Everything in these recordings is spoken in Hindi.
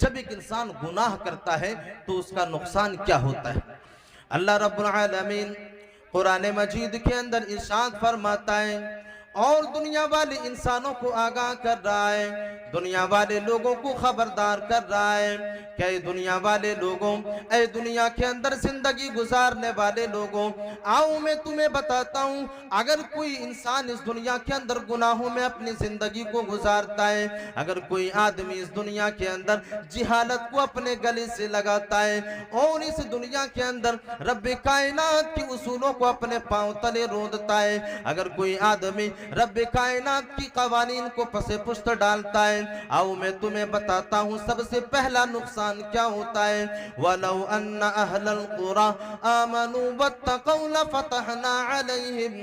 जब एक इंसान गुनाह करता है तो उसका नुकसान क्या होता है। अल्लाह रब्बुल आलमीन कुरान मजीद के अंदर इरशाद फरमाता है और दुनिया वाले इंसानों को आगाह कर रहा है, दुनिया वाले लोगों को खबरदार कर रहा है कि ऐ दुनिया वाले लोगों, ऐ दुनिया के अंदर जिंदगी गुजारने वाले लोगों, आओ मैं तुम्हें बताता हूँ, अगर कोई इंसान इस दुनिया के अंदर गुनाहों में अपनी जिंदगी को गुजारता है, अगर कोई आदमी इस दुनिया के अंदर जिहालत को अपने गले से लगाता है और इस दुनिया के अंदर रब्बे कायनात के उसूलों को अपने पांव तले रोंदता है, अगर कोई आदमी रब्बे कायनात की कवानीन को पसे पुष्ट डालता है, आओ मैं तुम्हें बताता हूँ सबसे पहला नुकसान क्या होता है। वलौ अन्ना अहलल कुरा आमनू वत्तक़ौ लफ़तहना अलैहिम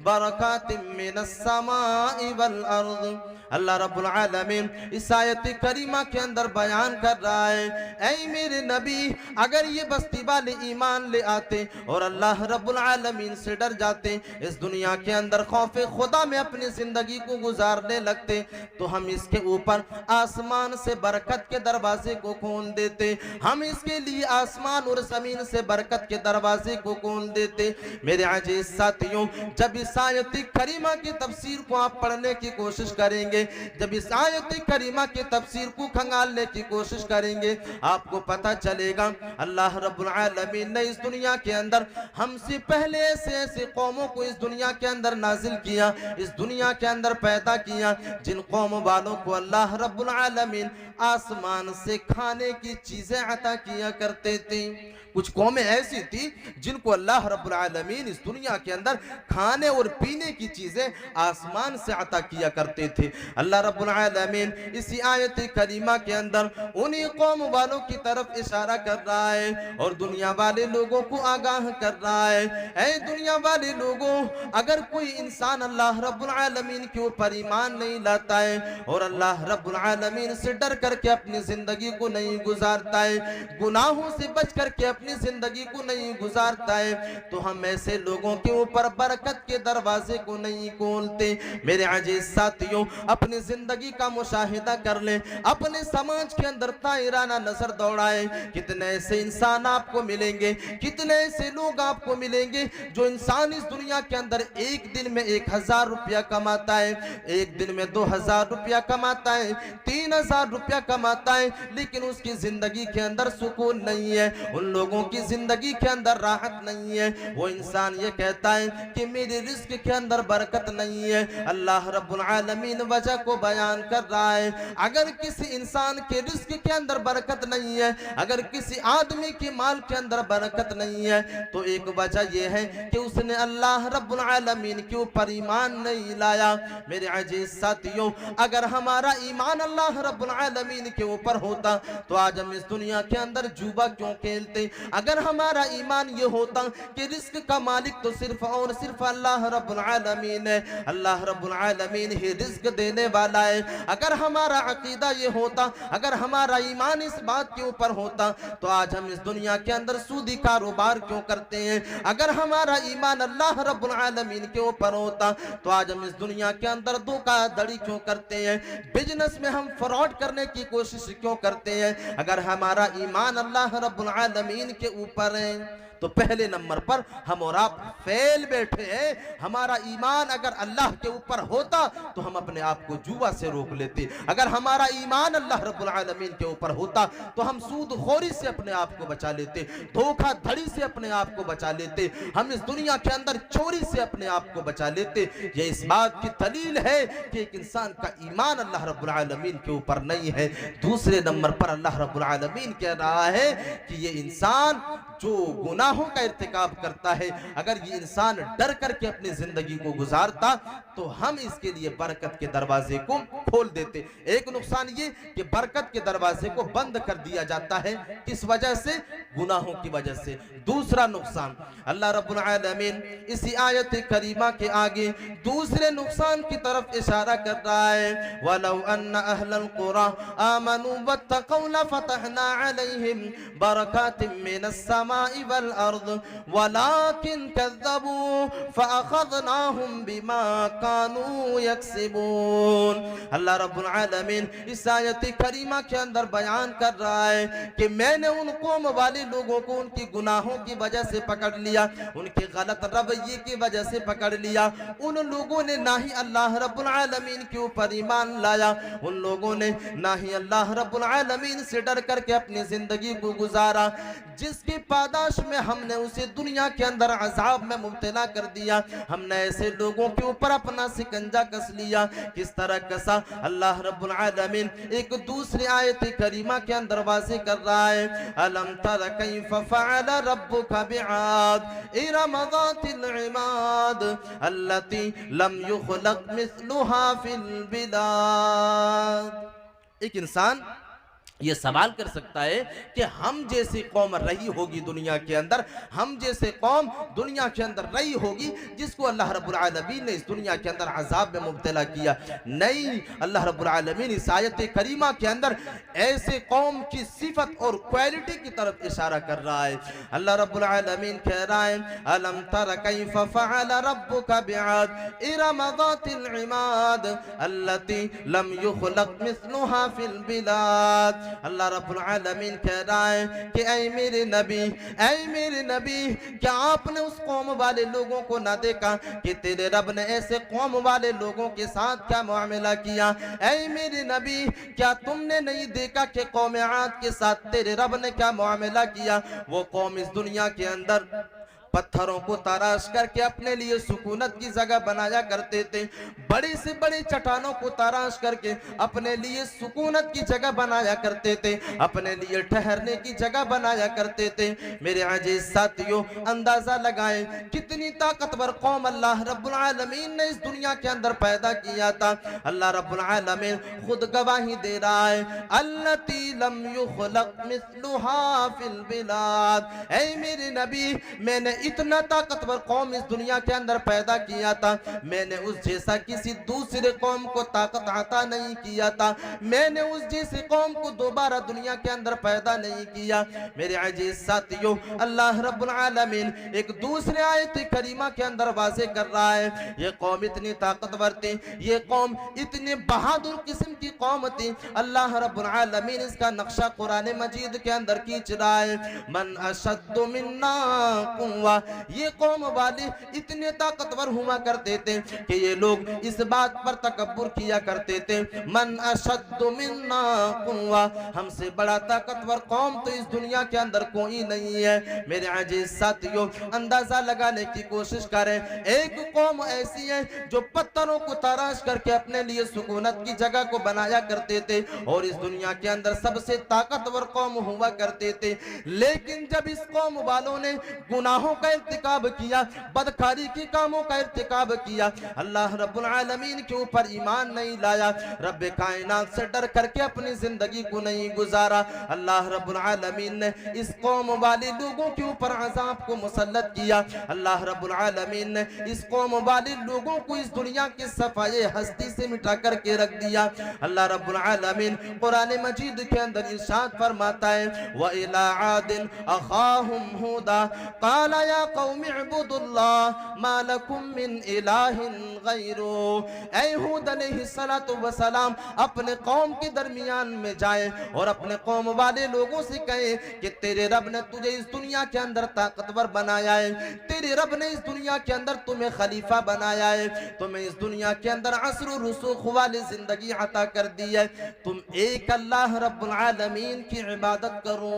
बरकातिम मिनस समाई वल अर्द। अल्लाह रब्बुल आलमीन इस आयत करीमा के अंदर बयान कर रहा है, ऐ मेरे नबी, अगर ये बस्ती वाले ईमान ले आते और अल्लाह रब्बुल आलमीन से डर जाते, इस दुनिया के अंदर खौफ खुदा में अपनी जिंदगी को गुजारने लगते, तो हम इसके ऊपर आसमान से बरकत के दरवाजे को खोल देते, हम इसके लिए आसमान और जमीन से बरकत के दरवाजे को खोल देते। मेरे अजीज साथियों, जब इस आयत करीमा की तफसीर को आप पढ़ने की कोशिश करेंगे, जब इस आयत करीमा की तफसीर को खंगालने की कोशिश करेंगे, आपको पता चलेगा अल्लाह रब्बुल आलमीन ने इस दुनिया के अंदर हमसे पहले ऐसे कौमों को इस दुनिया के अंदर नाजिल किया, इस दुनिया के अंदर पैदा किया, जिन कौम वालों को अल्लाह रब्बुल आलमीन आसमान से खाने की चीजें अता किया करते थे। कुछ कौमें ऐसी थी जिनको अल्लाह रब्बुल आलमीन इस दुनिया के अंदर खाने और पीने की चीजें आसमान से अता किया करते थे। अल्लाह रब्बुल आलमीन इसी आयत करीमा के अंदर उन्हीं कौम वालों की तरफ इशारा कर रहा है और दुनिया वाले लोगों को आगाह कर रहा है, ऐ दुनिया वाले लोगों, अगर कोई इंसान अल्लाह रब्बुल आलमीन के ऊपर ईमान नहीं लाता है और अल्लाह रब्बुल आलमीन से डर करके अपनी जिंदगी को नहीं गुजारता है, गुनाहों से बच करके अपनी जिंदगी को नहीं गुजारता है, तो हम ऐसे लोगों के ऊपर बरकत के दरवाजे को नहीं खोलते। मेरे अजीज साथियों, अपनी जिंदगी का मुशाहिदा कर ले, अपने समाज के अंदर ताइराना नजर दौड़ाए, कितने ऐसे इंसान आपको मिलेंगे, कितने ऐसे लोग आपको मिलेंगे जो इंसान इस दुनिया के अंदर एक दिन में 1000 रुपया कमाता है, एक दिन में 2000 रुपया कमाता है, 3000 रुपया कमाता है, लेकिन उसकी जिंदगी के अंदर सुकून नहीं है, उन लोगों की जिंदगी के अंदर राहत नहीं है। वो इंसान ये कहता है कि मेरे रिस्क के अंदर बरकत नहीं है। अल्लाह रब्बुल आलमीन वजह को बयान कर रहा है, अगर किसी इंसान के रिस्क के अंदर बरकत नहीं है, अगर किसी आदमी के माल के अंदर बरकत नहीं है, तो एक वजह यह है कि उसने अल्लाह रब्बुल आलमीन के ऊपर ईमान नहीं लाया। मेरे अजीज साथियों, अगर हमारा ईमान अल्लाह रब्बुल आलमीन के ऊपर होता तो आज हम इस दुनिया के अंदर जुआ क्यों खेलते। अगर हमारा ईमान ये होता कि रिस्क का मालिक तो सिर्फ और सिर्फ अल्लाह रब्बुल आलमीन है, अल्लाह रब्बुल आलमीन ही रिस्क देने वाला है, अगर हमारा अकीदा ये होता, अगर हमारा ईमान इस बात के ऊपर होता, तो आज हम इस दुनिया के अंदर सूदी कारोबार क्यों करते हैं। अगर हमारा ईमान अल्लाह रब्बुल आलमीन के ऊपर होता तो आज हम इस दुनिया के अंदर धोखाधड़ी क्यों करते हैं, बिजनेस में हम फ्रॉड करने की कोशिश क्यों करते हैं। अगर हमारा ईमान अल्लाह रब्बुल आलमीन के ऊपर है तो पहले नंबर पर हम और आप फेल बैठे हैं। हमारा ईमान अगर अल्लाह के ऊपर होता तो हम अपने आप को जुआ से रोक लेते। अगर हमारा ईमान अल्लाह रब्बुल आलमीन के ऊपर होता तो हम सूदखोरी से अपने आप को बचा लेते, धोखाधड़ी से अपने आप को बचा लेते, हम इस दुनिया के अंदर चोरी से अपने आप को बचा लेते। ये इस बात की दलील है कि एक इंसान का ईमान अल्लाह रब्बुल आलमीन के ऊपर नहीं है। दूसरे नंबर पर अल्लाह रब्बुल आलमीन कह रहा है कि ये इंसान जो गुनाहों का इर्तिकाब करता है, अगर ये इंसान डर करके अपनी जिंदगी को गुजारता तो हम इसके लिए बरकत के दरवाजे को खोल देते। एक नुकसान ये कि बरकत के दरवाजे को बंद कर दिया जाता है, किस वजह से? गुनाहों की वजह से। दूसरा नुकसान अल्लाह रब्बुल आलमीन इसी आयत करीमा के आगे दूसरे नुकसान की तरफ इशारा कर रहा है, वलौ अन्ना अहलल कुरा आमनू वत्तक़ौ लफ़तहना अलैहिम बरकातिम मिनस समाई वल अर्द वलाकिन कज़्ज़बू फ़अख़ज़नाहुम बिमा कानू यक्सिबून। अल्लाह रब्बुल आलमीन इस आयत करीमा के अंदर बयान कर रहा है कि मैंने उन कौम वाले लोगों को उनकी गुनाहों की वजह से पकड़ लिया, उनके गलत रवैये की वजह से पकड़ लिया। उन लोगों ने ना ही अल्लाह रब्बुल आलमीन के ऊपर ईमान लाया, उन लोगों ने ना ही अल्लाह रब्बुल आलमीन से डर करके अपनी जिंदगी को गुजारा, जिसकी पादाश में हमने उसे दुनिया के अंदर अजाब में मुब्तला कर दिया। हमने ऐसे लोगों के ऊपर अपना शिकंजा कस लिया। किस तरह कसा, अल्लाह रब्बुल आलमीन एक दूसरी आयत करीमा के अंदर वाज़ेह कर रहा है, अलम तर कैफ फ़अल रब्बुका बिआद इरम ज़ातिल इमाद अल्लती लम युख़लक़ मिस्लुहा फिल बिलाद। एक इंसान ये सवाल कर सकता है कि हम जैसी कौम रही होगी दुनिया के अंदर, हम जैसे कौम दुनिया के अंदर रही होगी जिसको अल्लाह रब्बुल आलमीन ने इस दुनिया के अंदर अजाब में मुब्तला किया। नहीं, अल्लाह रब्बुल आलमीन इस आयत करीमा के अंदर ऐसे कौम की सिफत और क्वालिटी की तरफ इशारा कर रहा है। अल्लाह रब्बुल आलमीन कह रहा है, अलम तर कैफ फ़अल रब्बुका बिआद इरम ज़ातिल इमाद अल्लती लम युख़लक़ मिस्लुहा फिल बिलाद। अल्लाह रब्बुल आलमीन कह रहा है कि ऐ मेरे नबी, क्या आपने उस कौम वाले लोगों को ना देखा कि तेरे रब ने ऐसे कौम वाले लोगों के साथ क्या मुआमला किया? ऐ मेरे नबी, क्या तुमने नहीं देखा कि कौम आद के साथ तेरे रब ने क्या मुआमला किया? वो कौम इस दुनिया के अंदर पत्थरों को तराश करके अपने लिए सुकूनत की जगह बनाया करते थे, बड़ी से बड़ी चट्टानों को तराश करके अपने लिए सुकूनत की जगह बनाया करते थे, अपने लिए ठहरने की जगह बनाया करते थे। मेरे अजीज साथियों, अंदाजा लगाएं कितनी ताकतवर कौम अल्लाह रब्बुल आलमीन ने इस दुनिया के अंदर पैदा किया था। अल्लाह रब्बुल आलमीन खुद गवाही दे रहा है, अल्लती लम युख़लक़ मिस्लुहा फिल बिलाद। ऐ मेरे नबी, मैंने इतना ताकतवर कौम इस दुनिया के अंदर पैदा किया था, मैंने उस जैसा किसी दूसरे कौम को ताकत अता नहीं किया था, मैंने उस जैसी कौम को दोबारा दुनिया के अंदर पैदा नहीं किया। मेरे अजीज साथियों, अल्लाह रब्बुल आलमीन एक दूसरे आयत करीमा के अंदर वाज़ेह कर रहा है, ये कौम इतनी ताकतवर थी, ये कौम इतनी बहादुर किस्म की कौम थी। अल्लाह रब्बुल आलमीन इसका नक्शा कुरान मजीद के अंदर खींच रहा है, मन अशद्दु मिन्ना कुव्वा। ये कौम वाले इतने ताकतवर हुआ करते थे कि ये लोग इस बात पर तकब्बुर किया करते थे, मन अशद्दु मिन्ना कुव्वा, हमसे बड़ा ताकतवर कौम तो इस दुनिया के अंदर कोई नहीं है। मेरे अजीज साथियों, अंदाजा लगाने की कोशिश करें, एक कौम ऐसी है जो पत्थरों को तराश करके अपने लिए सुकूनत की जगह को बनाया करते थे और इस दुनिया के अंदर सबसे ताकतवर कौम हुआ करते थे। लेकिन जब इस कौम वालों ने गुनाहों का इर्तिकाब किया, बदकारी के कामों का इर्तिकाब किया, अल्लाह रब्बुल आलमीन के ऊपर ईमान नहीं लाया, रब कायनात से डर करके अपनी जिंदगी को नहीं गुजारा, अल्लाह रब्बुल आलमीन ने इस कौम वाले लोगों के ऊपर अज़ाब को मुसल्लत किया। अल्लाह रब्बुल आलमीन ने इस कौम वाले लोगों को इस दुनिया के सफाए हस्ती से मिटा करके रख दिया। अल्लाह रब्बुल आलमीन कुरान मजीद के अंदर इरशाद फरमाता है, व इला आदिन अखाहुम हुदा क़ाला या कौमी इब्दुल्लाह मा लकुम मिन इलाहिन गैरू। ऐ हूद अलैहिस्सलातु वस्सलाम अपने कौम के दरमियान में जाए और अपने कौम वाले लोगों से कहे कि तेरे रब ने तुझे इस दुनिया के अंदर ताकतवर बनाया है, तेरे रब ने इस दुनिया के अंदर तुम्हें खलीफा बनाया है, तुम्हें इस दुनिया के अंदर असर रुसूख वाली जिंदगी अता कर दी है, तुम एक अल्लाह रब्बुल आलमीन की इबादत करो।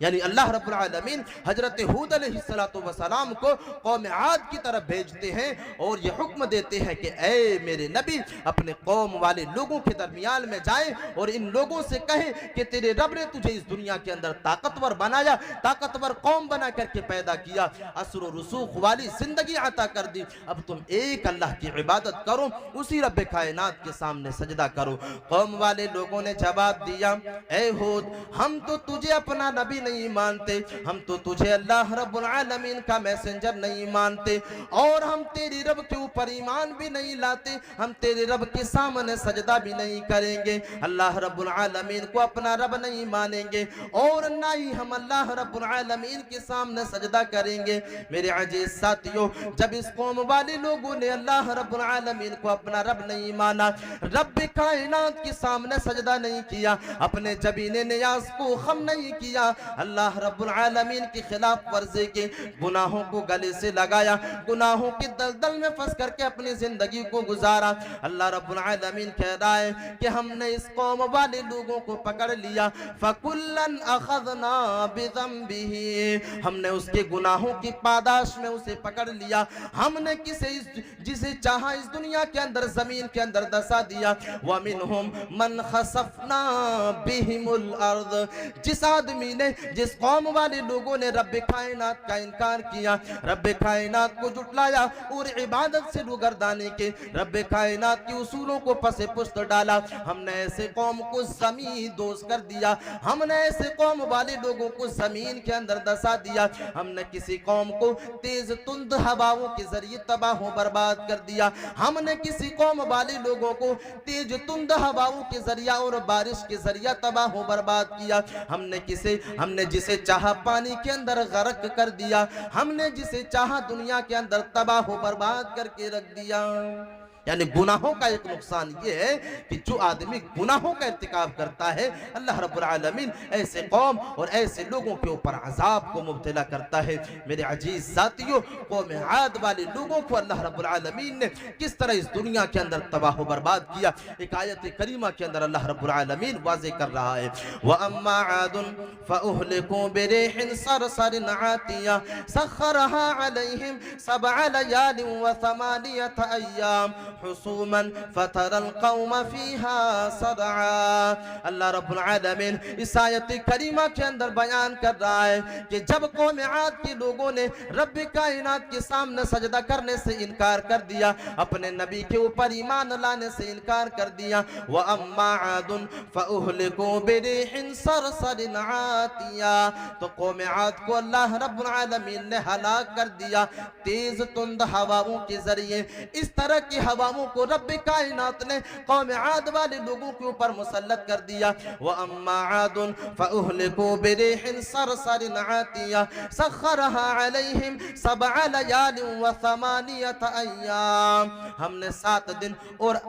यानी अल्लाह रब्बुल आलमीन हजरत हूद अलैहिस्सलातु वस्सलाम को कौम आद की तरफ भेजते हैं और ये हुक्म देते हैं कि ऐ मेरे नबी अपने कौम वाले लोगों के दरमियान में जाए और इन लोगों से कहे कि तेरे रब ने तुझे इस दुनिया के अंदर ताकतवर बनाया, ताकतवर कौम बना करके पैदा किया, असर रुसूख वाली जिंदगी अता कर दी, अब तुम एक अल्लाह की इबादत करो, उसी रब कायनात के सामने सजदा करो। कौम वाले लोगों ने जवाब दिया, ऐ हूद हम तो तुझे अपना नबी नहीं मानते, हम तो तुझे अल्लाह रब्बुल आलमीन का मैसेंजर नहीं मानते, और हम तेरी रब के ऊपर ईमान भी नहीं लाते, हम तेरे रब के सामने सजदा भी नहीं करेंगे, अल्लाह रब्बुल आलमीन को अपना रब नहीं मानेंगे, और ना ही हम अल्लाह रब्बुल आलमीन के सामने सजदा करेंगे। मेरे अजीज साथियों, जब इस कौम वाले लोगों ने अल्लाह रब्बुल आलमीन को अपना रब नहीं माना, रब कायनात के सामने सजदा नहीं किया, अपने जबीने नियाज को खम नहीं किया, अल्लाह रब्बुल आलमीन की खिलाफ वर्जी के गुनाहों को गले से लगाया, गुनाहों के दलदल में फंस करके अपनी जिंदगी को गुजारा, अल्लाह रब्बुल आलमीन कह रहा है कि हमने इस कौम वाले लोगों को पकड़ लिया, फकुल्लन अखज़ना बिज़ंबिही, हमने उसके गुनाहों की पादाश में उसे पकड़ लिया, हमने जिसे चाहा इस दुनिया के अंदर जमीन के अंदर दसा दिया, व मिनहुम मन खसफना बिहिमुल अर्द, जिस आदमी ने, जिस कौम वाले लोगों ने रब कायनात का इनकार किया, रब कायनात को जुटलाया और इबादत से रुगरदाने के रब कायनात के उसूलों को पसे पुस्त डाला, हमने ऐसे कौम को जमीन दोष कर दिया, हमने ऐसे कौम वाले लोगों को जमीन के अंदर दसा दिया, हमने किसी कौम को तेज तुंद हवाओं के जरिए तबाह बर्बाद कर दिया, हमने किसी कौम वाले लोगों को तेज तुंद हवाओं के जरिया और बारिश के जरिया तबाह बर्बाद किया, हमने जिसे चाहा पानी के अंदर गर्क कर दिया, हमने जिसे चाहा दुनिया के अंदर तबाह बर्बाद करके रख दिया। यानी गुनाहों का एक नुकसान ये है कि जो आदमी गुनाहों का इर्तिकाब करता है, अल्लाह रब्बुल आलमीन ऐसे कौम और ऐसे लोगों के ऊपर अजाब को मुब्तला करता है। मेरे अजीज साथियों, कौम आद वाले लोगों को अल्लाह रब्बुल आलमीन ने किस तरह इस दुनिया के अंदर तबाह बर्बाद किया, एक आयत करीमा के अंदर अल्लाह रब्बुल आलमीन वाज़ेह कर रहा है, व अम्मा आदुन फउहलिकू बिरिहिन सरसरिन आतिया सख्खरहा अलैहिम सबअ लयालिन व समानियत अय्याम हुसूमन फतरल कौम फीहा सदआ। अल्लाह रब्बुल आलमीन इस आयत करीमा के अंदर बयान कर रहा है कि जब कौम आद के लोगों ने रब कायनात के सामने सजदा करने से इनकार कर दिया, अपने नबी के ऊपर ईमान लाने से इनकार कर दिया, व अम्मा आदुन फउहलिकू बिरिहिन सरसरिन आतिया, तो कौम आद को अल्लाह रब्बुल आलमीन ने हलाक कर दिया तेज तुंद हवाओं के जरिए। इस तरह की हवाओं को रब कायनात ने कौम आद वाले लोगों के ऊपर मुसल्लत कर दिया। व अम्मा आदुन फउहलिकू बिरिहिन सरसरिन आतिया सख्खरहा अलैहिम सबअ लयालिन व समानियत अय्याम, हमने 7 दिन और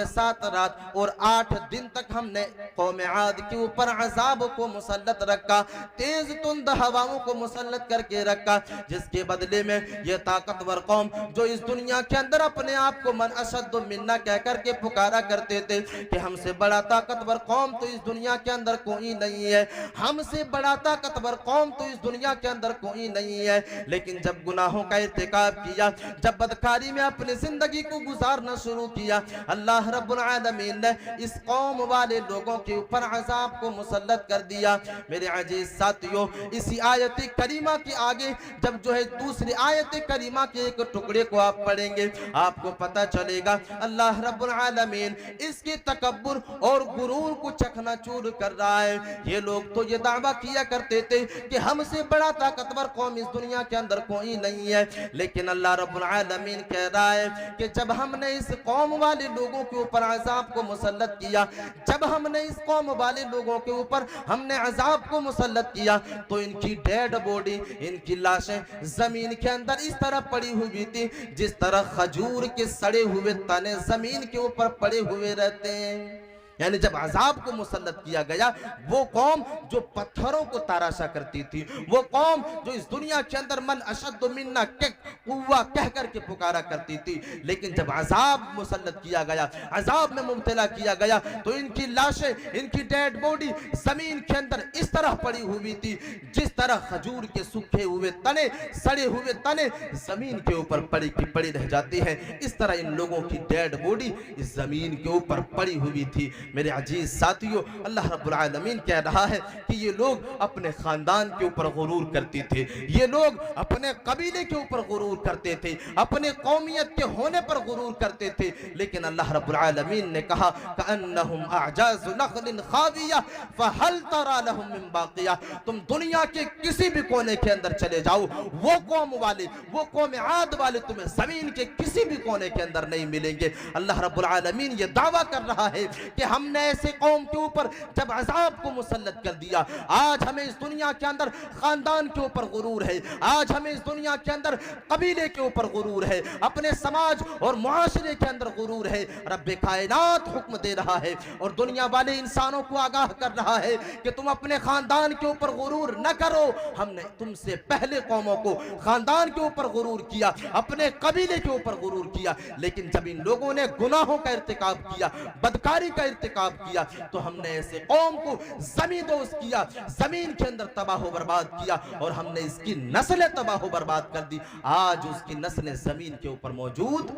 7 रात और 8 दिन तक हमने कौम आद के ऊपर अजाब को मुसल्लत रखा, तेज तुंद हवाओं को मुसल्लत करके रखा, जिसके बदले में ये ताकतवर कौम जो इस दुनिया के अंदर अपने आप को मन अशद मिन्ना कह करके पुकारा करते थे कि हमसे बड़ा ताकतवर कौम तो इस दुनिया के अंदर कोई नहीं है, हमसे बड़ा ताकतवर कौम तो इस दुनिया के अंदर कोई नहीं है। लेकिन जब गुनाहों का इर्तिकाब किया, जब बदकारी में अपनी जिंदगी को गुजारना शुरू किया, अल्लाह रब्बुल आलमीन ने इस कौम वाले लोगों के ऊपर अजाब को मुसल्लत कर दिया। मेरे अजीज साथियों, इसी आयत करीमा के आगे जब जो है दूसरी आयत करीमा के एक टुकड़े को आप पढ़ेंगे, आपको पता चलेगा अल्लाह रब्बुल आलमीन इसके तकब्बुर और गुरूर को चकनाचूर कर रहा है। ये लोग तो ये दावा किया करते थे कि हमसे बड़ा ताकतवर कौम इस दुनिया के अंदर कोई नहीं है, लेकिन अल्लाह रब्बुल आलमीन कह रहा है कि जब हमने इस कौम वाले लोगों के ऊपर अजाब को मुसल्लत किया, जब हमने इस कौम वाले लोगों के ऊपर हमने अजाब को मुसल्लत किया, तो इनकी डेड बॉडी, इनकी लाशें जमीन के अंदर इस तरह पड़ी हुई थी जिस तरह खजूर के सड़े हुए तने जमीन के ऊपर पड़े हुए रहते हैं। यानी जब अजाब को मुसल्लत किया गया, वो कौम जो पत्थरों को तराशा करती थी, वो कौम जो इस दुनिया के अंदर मन अशद मिन्ना कुव्वा कह करके पुकारा करती थी, लेकिन जब अजाब मुसल्लत किया गया, अजाब में मुब्तला किया गया, तो इनकी लाशें, इनकी डेड बॉडी जमीन के अंदर इस तरह पड़ी हुई थी जिस तरह खजूर के सूखे हुए तने, सड़े हुए तने जमीन के ऊपर पड़ी की पड़ी रह जाती है। इस तरह इन लोगों की डेड बॉडी इस जमीन के ऊपर पड़ी हुई थी। मेरे अजीज साथियों, अल्लाह रब्बुल आलमीन कह रहा है कि ये लोग अपने खानदान के ऊपर गुरूर करते थे, ये लोग अपने कबीले के ऊपर गुरूर करते थे, अपने कौमियत के होने पर गुरूर करते थे, लेकिन अल्लाह रब्बुल आलमीन ने कहा कअन्नहुम अअजाज़ु नख़लिन ख़ाविया फ़हल तरा लहुम मिन मिन बाकिया, तुम दुनिया के किसी भी कोने के अंदर चले जाओ, वो कौम वाले, वो कौम आद वाले तुम्हें जमीन के किसी भी कोने के अंदर नहीं मिलेंगे। अल्लाह रब्बुल आलमीन ये दावा कर रहा है कि हमने ऐसे कौम के ऊपर जब अज़ाब को मुसल्लत कर दिया, आज हमें इस दुनिया के अंदर खानदान के ऊपर गुरूर है, आज हमें इस दुनिया के अंदर कबीले के ऊपर गुरूर है, अपने समाज और मुआशरे के अंदर गुरूर है। रब्बे कायनात हुक्म दे रहा है और दुनिया वाले इंसानों को आगाह कर रहा है कि तुम अपने खानदान के ऊपर गुरूर न करो। हमने तुमसे पहले कौमों को खानदान के ऊपर गुरूर किया, अपने कबीले के ऊपर गुरूर किया, लेकिन जब इन लोगों ने गुनाहों का इर्तिकाब किया, बदकारी का इर्तिकाब किया, तो हमने ऐसे कौम को जमींदोज किया, जमीन के अंदर तबाह बर्बाद किया और हमने इसकी नस्लें तबाह बर्बाद कर दी। आज उसकी नस्लें जमीन के ऊपर मौजूद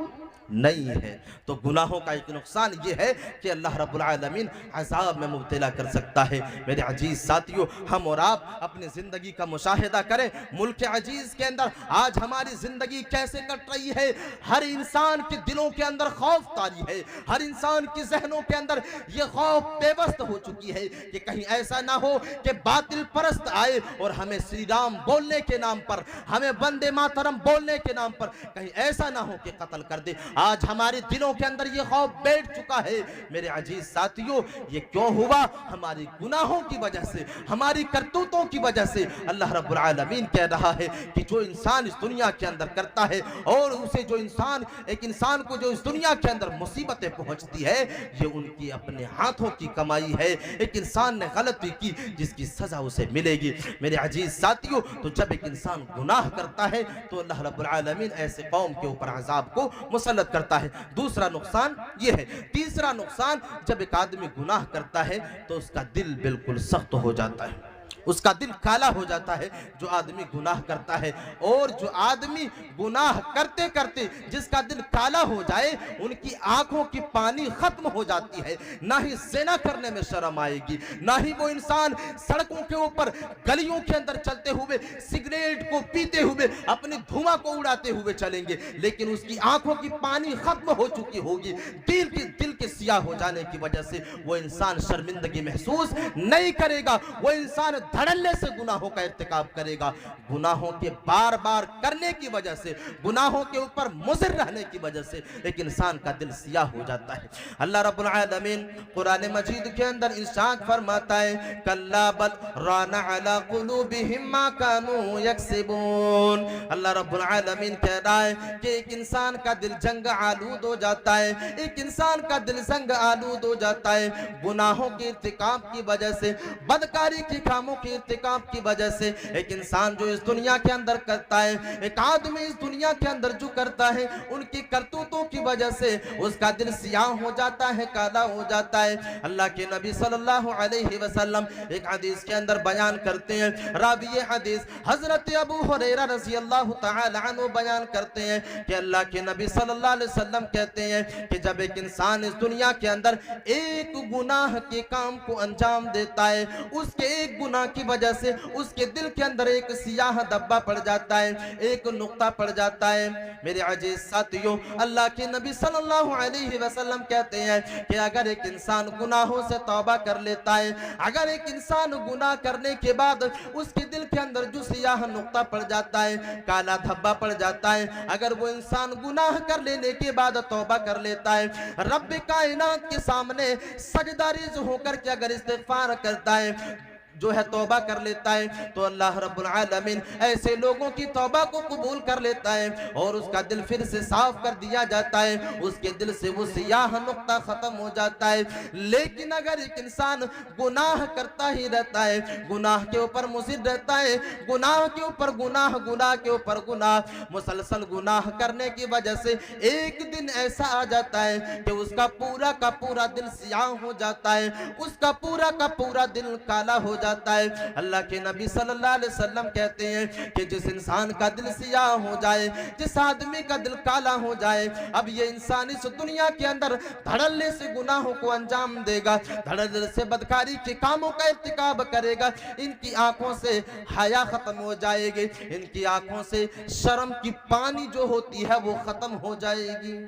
नहीं है। तो गुनाहों का एक नुकसान ये है कि अल्लाह रब्बुल आलमीन अज़ाब में मुब्तला कर सकता है। मेरे अजीज साथियों, हम और आप अपनी ज़िंदगी का मुशाहिदा करें, मुल्क अजीज के अंदर आज हमारी ज़िंदगी कैसे कट रही है। हर इंसान के दिलों के अंदर खौफ तारी है, हर इंसान के जहनों के अंदर ये खौफ बेबस्त हो चुकी है कि कहीं ऐसा ना हो कि बातिल परस्त आए और हमें श्री राम बोलने के नाम पर, हमें वंदे मातरम बोलने के नाम पर कहीं ऐसा ना हो कि कत्ल कर दे। आज हमारे दिलों के अंदर ये खौफ बैठ चुका है। मेरे अजीज साथियों, ये क्यों हुआ? हमारी गुनाहों की वजह से, हमारी करतूतों की वजह से। अल्लाह रब्बुल आलमीन कह रहा है कि जो इंसान इस दुनिया के अंदर करता है और उसे जो इंसान, एक इंसान को जो इस दुनिया के अंदर मुसीबतें पहुंचती है, ये उनकी अपने हाथों की कमाई है। एक इंसान ने गलती की जिसकी सजा उसे मिलेगी। मेरे अजीज साथियों, तो जब एक इंसान गुनाह करता है तो अल्लाह रब्बुल आलमीन ऐसे कौम के ऊपर अज़ाब को मुसल्लत करता है। दूसरा नुकसान ये है। तीसरा नुकसान, जब एक आदमी गुनाह करता है तो उसका दिल बिल्कुल सख्त हो जाता है, उसका दिल काला हो जाता है। जो आदमी गुनाह करता है, और जो आदमी गुनाह करते करते जिसका दिल काला हो जाए, उनकी आंखों की पानी खत्म हो जाती है। ना ही ज़िना करने में शर्म आएगी, ना ही वो इंसान सड़कों के ऊपर गलियों के अंदर चलते हुए सिगरेट को पीते हुए अपनी धुआं को उड़ाते हुए चलेंगे, लेकिन उसकी आंखों की पानी खत्म हो चुकी होगी। दिल के सियाह हो जाने की वजह से वो इंसान शर्मिंदगी महसूस नहीं करेगा, वो इंसान धड़ल्ले से गुनाहों का इर्तिकाब करेगा। गुनाहों के बार बार करने की वजह से, गुनाहों के ऊपर मुसिर रहने की वजह से एक इंसान का दिल सियाह हो जाता है। अल्लाह रब्बुल आलमीन कुरान मजीद के अंदर इरशाद फरमाता है, कल्ला बल राना अला कुलूबिहिम मा कानू यक्सिबून। अल्लाह रब्बुल आलमीन कह रहा है कि एक इंसान का दिल जंग आलूद हो जाता है, एक इंसान का दिल जंग आलूद हो जाता है गुनाहों के इर्तिकाब की वजह से, बदकारी के कामों के इर्तिकाब की वजह से। एक इंसान जो इस दुनिया के अंदर करता है, एक आदमी इस दुनिया के अंदर जो करता है, उनकी करतूतों की वजह से उसका दिल सियाह हो जाता है, काला हो जाता है। अल्लाह के नबी सल्लल्लाहु अलैहि वसल्लम एक हदीस के अंदर बयान करते हैं, रावी हदीस हजरत अबू हुरैरा रज़ी अल्लाह तआला अन्हु बयान करते हैं कि अल्लाह के नबी सल्लल्लाहु अलैहि वसल्लम कहते हैं कि जब एक इंसान इस दुनिया के अंदर एक गुनाह के काम को अंजाम देता है, उसके एक गुनाह की वजह से उसके दिल के अंदर एक सियाह धब्बा पड़ जाता है, एक नुक्ता पड़ जाता है। मेरे अजीज साथियों, अल्लाह के नबी सल्लल्लाहु अलैहि वसल्लम कहते हैं कि अगर एक इंसान गुनाहों से तौबा कर लेता है, अगर एक इंसान गुनाह करने के बाद उसके दिल के अंदर जो सियाह नुक्ता पड़ जाता है, काला धब्बा पड़ जाता है, अगर वो इंसान गुनाह कर लेने के बाद तौबा कर लेता है, रब कायनात के सामने सजदारीज होकर के अगर इस्तिग़फ़ार करता है, जो है तौबा कर लेता है, तो अल्लाह रब्बुल आलमीन ऐसे लोगों की तौबा को कबूल कर लेता है और उसका दिल फिर से साफ कर दिया जाता है, उसके दिल से वो सियाह नुक्ता खत्म हो जाता है। लेकिन अगर एक इंसान गुनाह करता ही रहता है, गुनाह के ऊपर मुसिर रहता है, गुनाह के ऊपर गुनाह, गुनाह के ऊपर गुनाह, मुसलसल गुनाह करने की वजह से एक दिन ऐसा आ जाता है कि उसका पूरा का पूरा दिल सियाह हो जाता है, उसका पूरा का पूरा दिल काला हो जाता है। अल्लाह के नबी सल्लल्लाहु अलैहि वसल्लम कहते हैं कि जिस इंसान का दिल सियाह हो जाए, जिस आदमी का दिल काला हो जाए, अब ये इंसान इस दुनिया के अंदर धड़ल्ले से गुनाहों को अंजाम देगा, धड़ल्ले से बदकारी के कामों का इर्तिकाब करेगा, इनकी आंखों से हया खत्म हो जाएगी, इनकी आंखों से शर्म की पानी जो होती है वो खत्म हो जाएगी।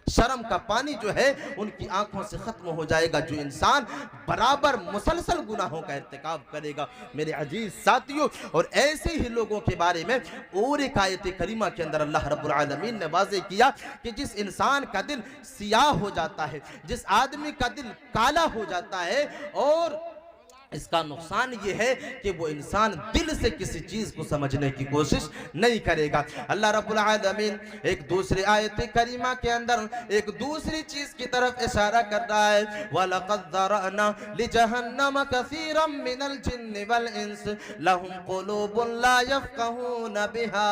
शर्म का पानी जो है उनकी आंखों से खत्म हो जाएगा। जो इंसान बराबर मुसलसल गुनाहों का इर्तिकाब करेगा मेरे अजीज साथियों। और ऐसे ही लोगों के बारे में और एक आयत करीमा के अंदर अल्लाह रब्बुल आलमीन ने वाज़ेह किया कि जिस इंसान का दिल सियाह हो जाता है, जिस आदमी का दिल काला हो जाता है, और इसका नुकसान ये है कि वो इंसान दिल से किसी चीज को समझने की कोशिश नहीं करेगा। अल्लाह रब्बुल आलमीन एक दूसरे आयत करीमा के अंदर एक दूसरी चीज की तरफ इशारा कर रहा है, वलक़द ज़रअना लिजहन्नम कसीरम मिनल जिन्नि वल इंस लहुम क़ुलूबुन ला यफ़क़हून बिहा।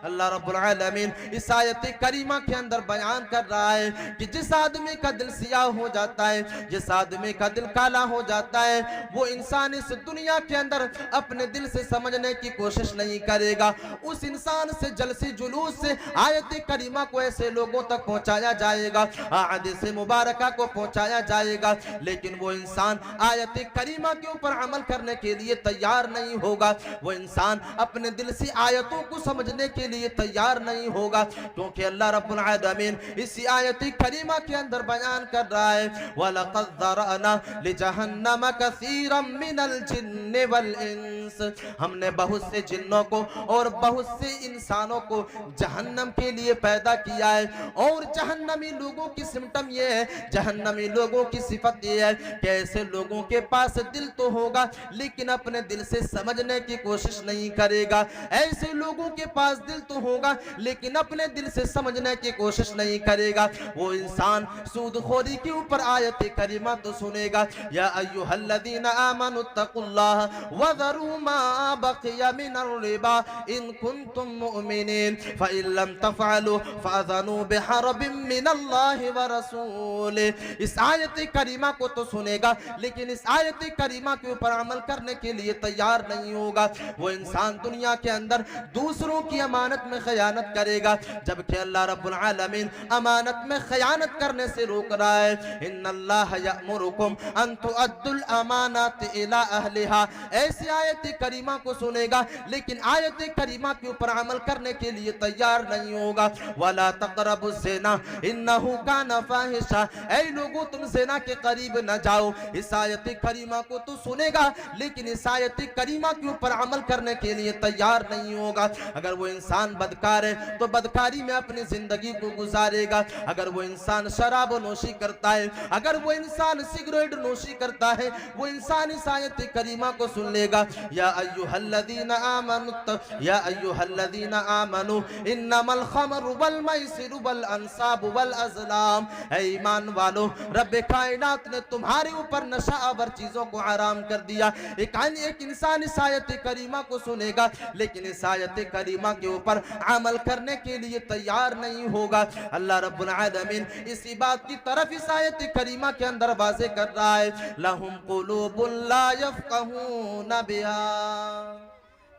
अल्लाह रब्बुल आलमीन इस आयत करीमा के अंदर बयान कर रहा है कि जिस आदमी का दिल सियाह हो जाता है, जिस आदमी का दिल काला हो जाता है, वो इंसान इस दुनिया के अंदर अपने दिल से समझने की कोशिश नहीं करेगा। उस इंसान से जलसी जुलूस से आयत करीमा को ऐसे लोगों तक पहुंचाया जाएगा, हदीस मुबारका को पहुंचाया जाएगा, लेकिन वो इंसान आयत करीमा के ऊपर अमल करने के लिए तैयार नहीं होगा। वो इंसान अपने दिल से आयतों को समझने के लिए तैयार नहीं होगा, क्योंकि अल्लाह रब्बुल आलमीन इसी आयत करीमा के अंदर बयान कर रहा है, वलक़द ज़रअना लिजहन्नम कसीरम मिनल जिन्नि वल इंस। हमने बहुत से जिन्नों को और बहुत से इंसानों को जहन्नम के लिए पैदा किया है। और जहन्नमी लोगों की सिम्टम ये है, जहन्नमी लोगों की सिफत ये है कि ऐसे लोगों के पास दिल तो होगा लेकिन अपने दिल से समझने की कोशिश नहीं करेगा। ऐसे लोगों के पास दिल तो होगा लेकिन अपने दिल से समझने की कोशिश नहीं करेगा। वो इंसान सूदखोरी के ऊपर आयत करीमा तो सुनेगा, या अय्युहल्लज़ीना आमनुत्तकुल्लाह वज़रू मा बक़िया मिनर रिबा इन कुंतुम मुमिनीन फ़इन लम तफ़अलू फ़अज़नू बिहर्बिन मिनल्लाहि व रसूलिही। इस आयत करीमा को तो सुनेगा लेकिन इस आयत करीमा के ऊपर अमल करने के लिए तैयार नहीं होगा। वो इंसान दुनिया के अंदर दूसरों की अमानत में खयानत करेगा, जबकि अल्लाह रब्बुल आलमीन अमानत में खयानत करने से रोक रहा है। इन्नल्लाह यअमुरुकुम अन तुअद्दुल अमानात इला अहलिहा। ऐसी आयत करीमा को सुनेगा लेकिन आयत करीमा के ऊपर अमल करने के लिए तैयार नहीं होगा। वला तक़रबुज़ ज़िना इन्नहु काना फ़ाहिशा। ऐ लोगों तुम ज़िना के करीब न जाओ। इस आयत करीमा को तो सुनेगा लेकिन इस आयत करीमा के ऊपर अमल करने के लिए तैयार नहीं होगा। अगर वो इंसान बदकार है तो बदकारी में अपनी जिंदगी को गुजारेगा। अगर वो इंसान शराब नोशी करता है, अगर वो इंसान सिगरेट नोशी करता है, वो इंसान इस आयत करीमा को सुन लेगा, या अय्युहल्लज़ीना आमनू इन्नमल खमरु वल मैसिरु वल अंसाबु वल अज़लाम। ऐ ईमान वालो, रब्बे कायनात ने तुम्हारे ऊपर नशा आवर चीजों को हराम कर दिया। एक इंसान इस आयत करीमा को सुनेगा लेकिन इस आयत करीमा के ऊपर अमल करने के लिए तैयार नहीं होगा। अल्लाह रब्बुल आलमीन इसी बात की तरफ इस आयत करीमा के अंदर वाज़ेह कर रहा है, लहुम क़ुलूबुन ला यफ़क़हून बिहा।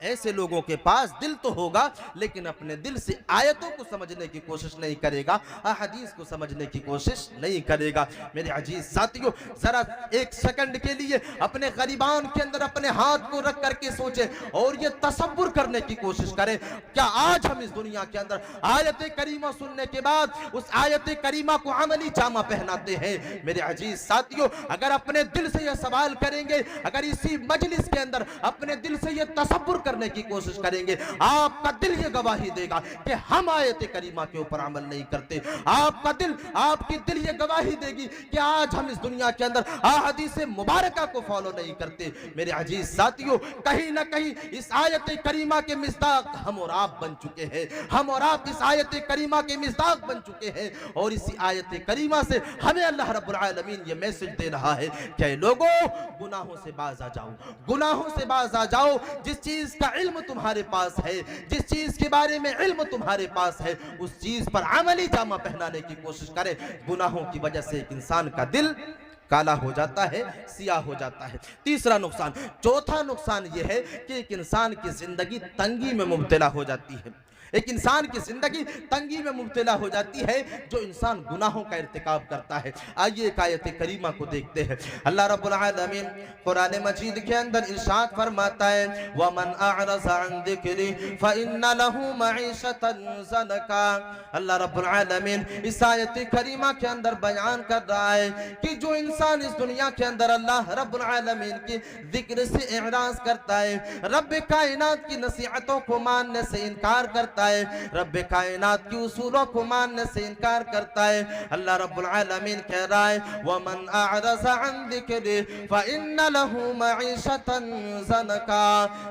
ऐसे लोगों के पास दिल तो होगा लेकिन अपने दिल से आयतों को समझने की कोशिश नहीं करेगा, हदीस को समझने की कोशिश नहीं करेगा। मेरे अजीज साथियों, जरा एक सेकंड के लिए अपने गरीबान के अंदर अपने हाथ को रख करके सोचे और ये तसव्वुर करने की कोशिश करें, क्या आज हम इस दुनिया के अंदर आयत करीमा सुनने के बाद उस आयत करीमा को अमली जामा पहनाते हैं? मेरे अजीज साथियों, अगर अपने दिल से यह सवाल करेंगे, अगर इसी मजलिस के अंदर अपने दिल से यह तसव्वुर करने की कोशिश करेंगे, आपका दिल ये गवाही देगा कि हम आयत करीमा के ऊपर अमल नहीं करते। आपका दिल, आपकी दिल ये गवाही देगी कि आज हम इस दुनिया के अंदर हदीस मुबारका को फॉलो नहीं करते। मेरे अजीज साथियों, कहीं ना कहीं इस आयत करीमा के मिस्दाक हम और आप बन चुके हैं। हम और आप इस आयत करीमा के मिस्दाक बन चुके हैं और इसी आयत करीमा से हमें अल्लाह रब्बुल आलमीन ये मैसेज दे रहा है कि लोगों, गुनाहों से बाज आ जाओ, गुनाहों से बाज आ जाओ। जिस चीज का इल्म तुम्हारे पास है, जिस चीज के बारे में इल्म तुम्हारे पास है, उस चीज पर अमली जामा पहनाने की कोशिश करें। गुनाहों की वजह से एक इंसान का दिल काला हो जाता है, सियाह हो जाता है। तीसरा नुकसान, चौथा नुकसान यह है कि एक इंसान की जिंदगी तंगी में मुब्तला हो जाती है। एक इंसान की जिंदगी तंगी में मुब्तला हो जाती है जो इंसान गुनाहों का इर्तिकाब करता है। आइए एक आयत करीमा को देखते हैं। अल्लाह रब्बुल आलमीन कुरान मजीद के अंदर इरशाद फरमाता है, वमन अअरज़ अन ज़िक्री फ़इन्न लहू मईशतन ज़नका। अल्लाह रब्बुल आलमीन इस आयत करीमा के अंदर बयान कर रहा है कि जो इंसान इस दुनिया के अंदर अल्लाह रब्बुल आलमीन की जिक्र से इराज करता है, रब कायनात की नसीहतों को मानने से इनकार करता है, रब कायनात की उसूलों को मानने से इनकार करता है, अल्लाह रब्बुल आलमीन कह रहा है, वमन अअरज़ अन ज़िक्री फ़इन्न लहू मईशतन ज़नका।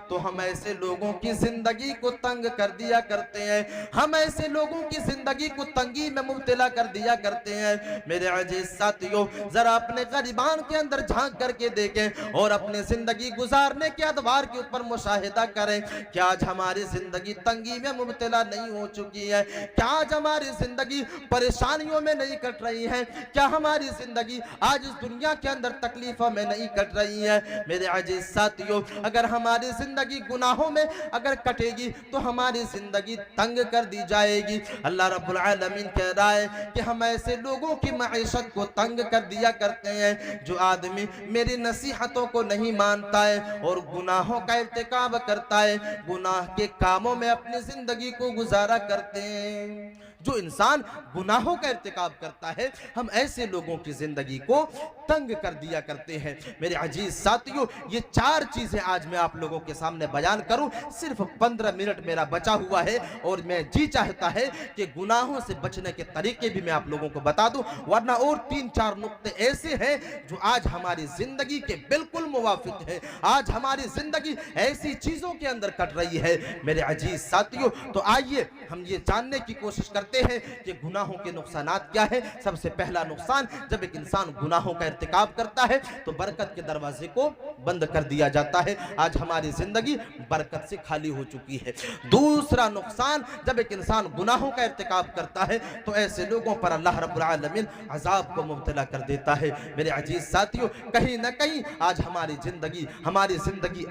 तो हम ऐसे लोगों की जिंदगी को तंग कर दिया करते हैं, हम ऐसे लोगों की जिंदगी को तंगी में मुब्तला कर दिया करते हैं। मेरे अजीज साथियों, जरा अपने गरीबान के अंदर झांक करके देखें और अपने जिंदगी गुजारने के अदवार के ऊपर मुशाहिदा करें। क्या आज हमारी जिंदगी तंगी में मुब्तला नहीं हो चुकी है? क्या आज हमारी जिंदगी परेशानियों में नहीं कट रही है? क्या हमारी जिंदगी आज इस दुनिया के अंदर तकलीफों में नहीं कट रही है? मेरे अजीज साथियों, अगर हमारी जिंदगी गुनाहों में अगर कटेगी तो हमारी जिंदगी तंग कर दी जाएगी। अल्लाह रब्बुल आलमीन कह रहा है कि हम ऐसे लोगों की मईशत को तंग कर दिया करते हैं जो आदमी मेरी नसीहतों को नहीं मानता है और गुनाहों का इर्तिकाब करता है, गुनाह के कामों में अपनी जिंदगी को गुजारा करते हैं। जो इंसान गुनाहों का इर्तिकाब करता है, हम ऐसे लोगों की जिंदगी को तंग कर दिया करते हैं। मेरे अजीज साथियों, ये चार चीजें आज मैं आप लोगों के सामने बयान करूं। सिर्फ 15 मिनट मेरा बचा हुआ है और मैं जी चाहता है कि गुनाहों से बचने के तरीके भी मैं आप लोगों को बता दूं, वरना और 3-4 नुक्ते ऐसे हैं जो आज हमारी जिंदगी के बिल्कुल मुवाफिक है। आज हमारी जिंदगी ऐसी चीजों के अंदर कट रही है। मेरे अजीज साथियों, तो आइए हम ये जानने की कोशिश करते हैं कि गुनाहों के नुकसानात क्या है। सबसे पहला नुकसान, जब एक इंसान गुनाहों का इर्तिकाब करता है तो बरकत के दरवाजे को बंद कर दिया जाता है। आज हमारी जिंदगी बरकत से खाली हो चुकी है। दूसरा नुकसान, जब एक इंसान गुनाहों का इर्तिकाब करता है तो ऐसे लोगों पर अल्लाह रब्बुल आलमीन अजाब को मुब्तला कर देता है। मेरे अजीज साथियों, कहीं ना कहीं आज हमारी जिंदगी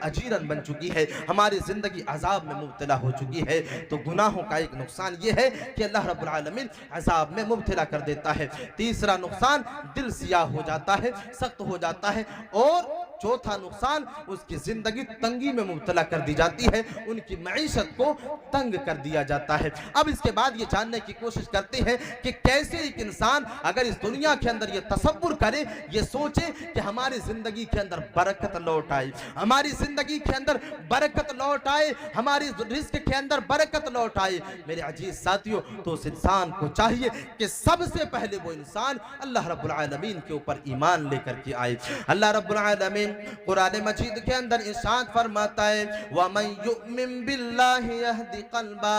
अजीरन बन चुकी है, हमारी जिंदगी अजाब में मुब्तला हो चुकी है। तो गुनाहों का एक नुकसान ये है कि अल्लाह रब्बुल आलमीन अजाब में मुब्तला कर देता है। तीसरा नुकसान, दिल सियाह हो जाता है, सख्त हो जाता है। और चौथा नुकसान, उसकी जिंदगी तंगी में मुब्तला कर दी जाती है, उनकी मईशत को तंग कर दिया जाता है। अब इसके बाद ये जानने की कोशिश करते हैं कि कैसे एक इंसान अगर इस दुनिया के अंदर ये तसव्वुर करे, ये सोचे कि हमारी जिंदगी के अंदर बरकत लौट आए, हमारी जिंदगी के अंदर बरकत लौट आए, हमारी रिस्क के अंदर बरकत लौट आए। मेरे अजीज साथियों, तो उस इंसान को चाहिए कि सबसे पहले वो इंसान अल्लाह रब्बुल आलमीन के ऊपर ईमान लेकर के आए। अल्लाह रब्बुल आलमीन कुरान मजीद के अंदर इरशाद फरमाता है, वमन युमिन बिल्लाहि यहदी क़ल्बा।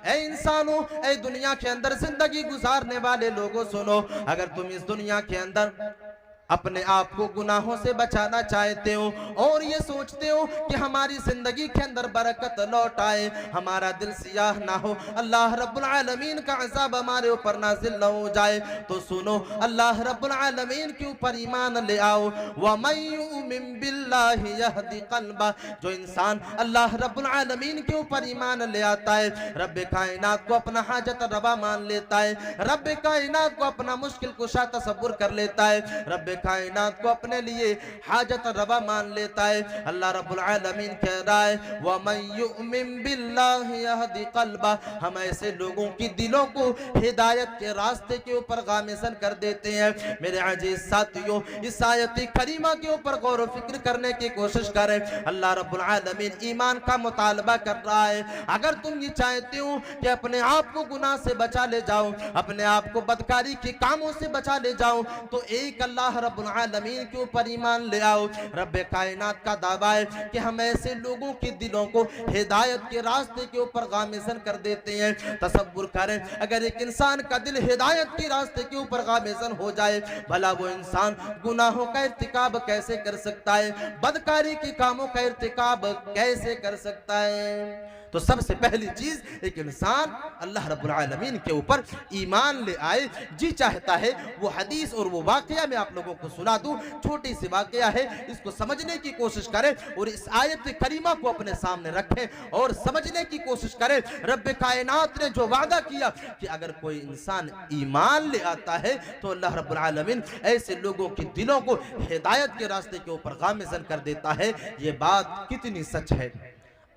ऐ इंसानों, ऐ दुनिया के अंदर जिंदगी गुजारने वाले लोगों, सुनो, अगर तुम इस दुनिया के अंदर अपने आप को गुनाहों से बचाना चाहते हो और ये सोचते हो कि हमारी जिंदगी के अंदर बरकत लौट आए, हमारा दिल सियाह ना हो, अल्लाह रब्बुल आलमीन का अज़ाब हमारे ऊपर नाज़िल न हो जाए, तो सुनो, अल्लाह रब्बुल आलमीन के ऊपर ईमान ले आओ। वमन युमिन बिल्लाहि यहदी क़ल्बा। जो इंसान अल्लाह रब्बुल आलमीन के ऊपर ईमान ले आता है, रब कायनात को अपना हाजत रवा मान लेता है, रब कायनात को अपना मुश्किल कुशा तसव्वुर कर लेता है, रब कायनात को अपने लिए हाजत रवा मान लेता है। अल्लाह रब्बुल आलमीन कह रहा है, वमन युमिन बिल्लाहि यहदी क़ल्बा। हम ऐसे लोगों की दिलों को हिदायत के रास्ते के ऊपर गामज़न कर देते हैं। मेरे अजीज साथियों, इस आयत करीमा के ऊपर गौर व फिक्र करने की कोशिश करें। अल्लाह रब्बुल आलमीन ईमान का मुतालबा कर रहा है। अगर तुम ये चाहते हो कि अपने आप को गुनाह से बचा ले जाओ, अपने आप को बदकारी के कामों से बचा ले जाओ, तो एक अल्लाह रब्बुल आलमीन के ऊपर ईमान ले आओ। रब कायनात का दावा है कि हम ऐसे लोगों के दिलों को हिदायत के रास्ते के ऊपर गामज़न कर देते हैं। तसव्वुर करें, अगर एक इंसान का दिल हिदायत के रास्ते के ऊपर गामज़न हो जाए, भला वो इंसान गुनाहों का इर्तिकाब कैसे कर सकता है, बदकारी के कामों का इर्तिकाब कैसे कर सकता है। तो सबसे पहली चीज एक इंसान अल्लाह रब्बुल आलमीन के ऊपर ईमान ले आए। जी चाहता है वो हदीस और वो वाकया मैं आप लोगों को सुना दूं, छोटी सी वाकया है, इसको समझने की कोशिश करें और इस आयत करीमा को अपने सामने रखें और समझने की कोशिश करें। रब्बे कायनात ने जो वादा किया कि अगर कोई इंसान ईमान ले आता है तो अल्लाह रब्बुल आलमीन ऐसे लोगों के दिलों को हिदायत के रास्ते के ऊपर गामज़न कर देता है। ये बात कितनी सच है।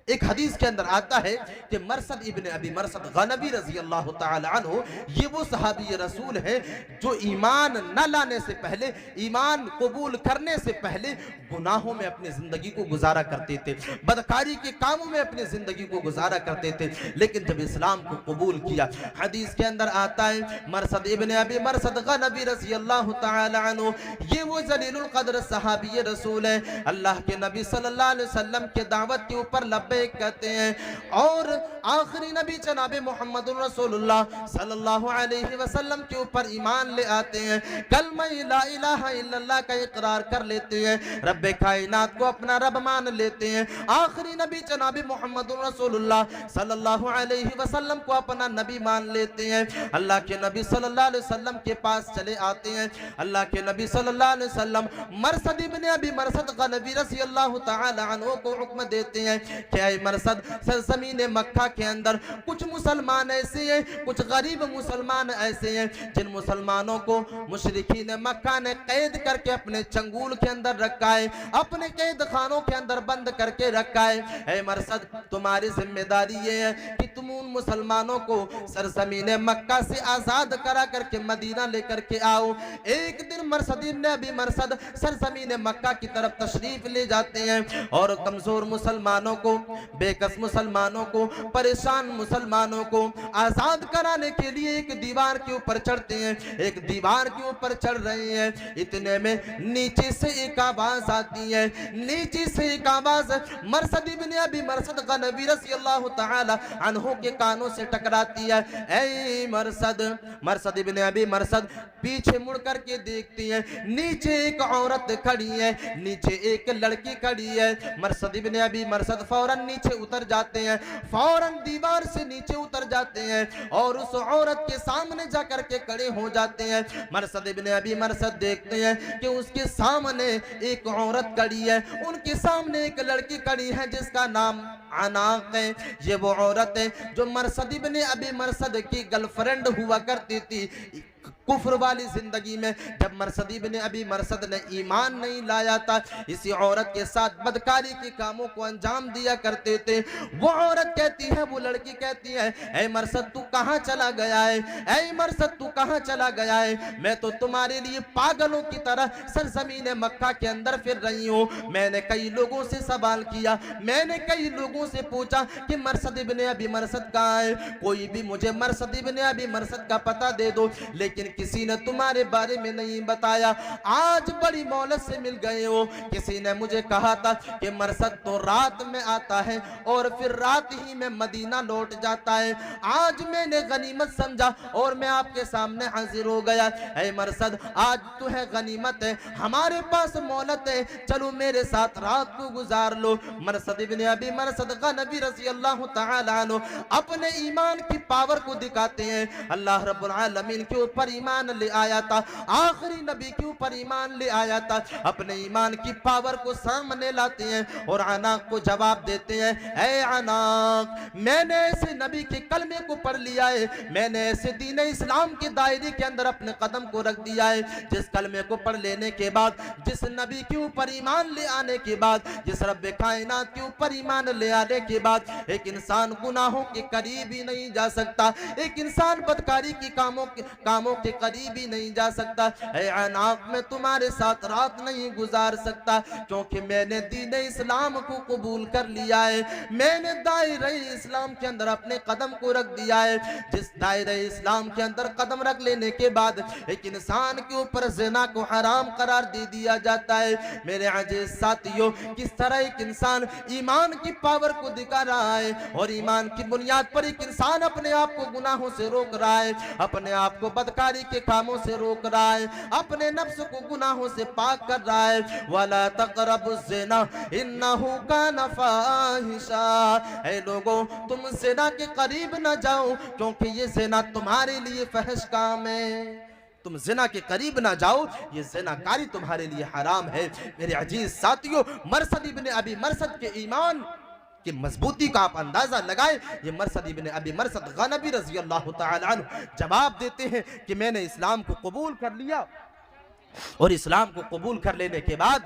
एक हदीस के अंदर आता है कि मरसद इब्न अबी मरसद गनवी रजी अल्लाह ताला अन्हु, ये वो सहाबी रसूल है जो ईमान न लाने से पहले, ईमान कबूल करने से पहले गुनाहों में अपनी जिंदगी को गुजारा करते थे, बदकारी के कामों में अपनी जिंदगी को गुजारा करते थे, लेकिन जब इस्लाम को कबूल किया, हदीस के अंदर आता है मरसद इब्न अबी मरसद गनवी रजी अल्लाह ताला अन्हु, ये वो जलीलुल कद्र सहाबी रसूल है, अल्लाह के नबी सल्लल्लाहु अलैहि वसल्लम के दावत के ऊपर लब्बैक कहते हैं और आखिरी नबी जनाब मोहम्मद रसूलुल्लाह सल्लल्लाहु अलैहि वसल्लम के ऊपर ईमान ले आते हैं, कलमा ला इलाहा इल्लल्लाह का इकरार कर लेते हैं, रब्बे कायनात को अपना रब मान लेते हैं, आखिरी नबी जनाब मोहम्मद रसूलुल्लाह सल्लल्लाहु अलैहि वसल्लम को अपना नबी मान लेते हैं। अल्लाह के नबी सल्लल्लाहु अलैहि वसल्लम के पास चले आते हैं। अल्लाह के नबी सल्लल्लाहु अलैहि वसल्लम मरसद इब्न अबी मरसद गनवी रज़ी अल्लाह तआला अन्हु को हुक्म देते हैं कि मरसद सरजमीन मक्का के अंदर कुछ मुसलमान ऐसे हैं, कुछ गरीब मुसलमान ऐसे हैं जिन मुसलमानों को मुशरिकीन मक्का ने कैद करके अपने चंगुल के अंदर रखा है, अपने कैद खानों के अंदर बंद करके रखा है। ऐ मरसद, तुम्हारी जिम्मेदारी ये है कि तुम उन मुसलमानों को सरजमीन मक्का से आजाद करा करके मदीना लेकर के आओ। एक दिन मरसद इब्न अबी मरसद सरजमीन मक्का की तरफ तशरीफ ले जाते हैं और कमजोर मुसलमानों को, बेकस मुसलमानों को, परेशान मुसलमानों को आजाद कराने के लिए एक दीवार के ऊपर चढ़ते हैं। एक दीवार के ऊपर चढ़ रहे हैं, इतने में नीचे से एक आवाज आती है, नीचे से एक आवाज मरसद इब्न अबी मरसद गनवी रज़ियल्लाहु तआला अन्हु के कानों से टकराती है। ऐ मरसद, मरसद इब्न अबी मरसद पीछे मुड़ करके देखती है, नीचे एक औरत खड़ी है, नीचे एक लड़की खड़ी है। मरसद इब्न अबी मरसद फौरन नीचे उतर जाते हैं, फौरन दीवार से नीचे उतर जाते हैं और उस औरत के सामने जाकर के खड़े हो जाते हैं। मरसद इब्न अबी मरसद देखते हैं कि उसके सामने एक औरत खड़ी है, उनके सामने एक लड़की खड़ी है जिसका नाम अनाक है। ये वो औरत है जो मरसद इब्न अबी मरसद की गर्लफ्रेंड हुआ करती थी कुफ्र वाली जिंदगी में। जब मरसद इब्न अबी मरसद ने ईमान नहीं लाया था, इसी औरत के साथ बदकारी के कामों को अंजाम दिया करते थे। वो औरत कहती है, वो लड़की कहती है, ऐ मरसद तू कहाँ चला गया है, ऐ मरसद तू कहाँ चला गया है, मैं तो तुम्हारे लिए पागलों की तरह सरजमीन मक्का के अंदर फिर रही हूँ। मैंने कई लोगों से सवाल किया, मैंने कई लोगों से पूछा कि मरसद इब्न अबी मरसद कहाँ है, कोई भी मुझे मरसद इब्न अबी मरसद का पता दे दो, लेकिन किसी ने तुम्हारे बारे में नहीं बताया। आज बड़ी मोहलत से मिल गए हो, किसी ने मुझे कहा था कि मरसद तो रात में आता है और फिर रात ही में मदीना लौट जाता है। आज मैंने गनीमत समझा और मैं आपके सामने हाजिर हो गया। ऐ मरसद, आज तो है गनीमत है, हमारे पास मोहलत है, चलो मेरे साथ रात को गुजार लो। मरसद इब्न अबी मरसद गनवी रज़ियल्लाहु तआला अन्हु अपने ईमान की पावर को दिखाते हैं। अल्लाह रब्बुल आलमीन के ऊपर ईमान ले आया था, आखिरी नबी के ऊपर ईमान ले आया था, अपने ईमान की पावर को सामने लाते हैं और अनाक को जवाब देते हैं, ऐ अनाक, मैंने ऐसे नबी के कलमे को पढ़ लिया है, मैंने ऐसे दीन इस्लाम के दायरे के अंदर अपने कदम को रख दिया है जिस कलमे को पढ़ लेने के बाद, जिस नबी के ऊपर ईमान ले आने के बाद, जिस रब्बे कायनात के ऊपर ईमान ले आने के बाद एक इंसान गुनाहों के करीब ही नहीं जा सकता, एक इंसान बदकारी की कामों के करीब ही नहीं जा सकता। ऐ अनाक, मैं तुम्हारे साथ रात नहीं गुजार सकता क्योंकि मैंने दीन इस्लाम को कबूल कर लिया है, मैंने दायरे इस्लाम के अंदर अपने कदम को रख दिया है। जिस दायरे इस्लाम के अंदर कदम रख लेने के बाद एक इंसान के ऊपर ज़िना को हराम करार दे दिया जाता है। मेरे अजीज साथियों, किस तरह एक इंसान ईमान की पावर को दिखा रहा है और ईमान की बुनियाद पर एक इंसान अपने आप को गुनाहों से रोक रहा है, अपने आप को बदकारी के कामों से रोक रहा है, अपने नफ्स को गुनाहों से पाक कर रहा है। वला तक़रबुज़्ज़िना इन्नहु कान फ़ाहिशा, ऐ लोगों तुम ज़िना के करीब न जाओ क्योंकि ये ज़िना तुम्हारे लिए फहश काम है। तुम ज़िना के करीब ना जाओ, ये ज़िनाकारी तुम्हारे लिए हराम है। मेरे अजीज साथियों, मरसद इब्ने अबी मरसद के ईमान की मजबूती का आप अंदाजा लगाए। ये मरसद इब्ने अबी मरसद गनवी रज़ी अल्लाह तआला अन्हु जवाब देते हैं कि मैंने इस्लाम को कबूल कर लिया, और इस्लाम को कबूल कर लेने के बाद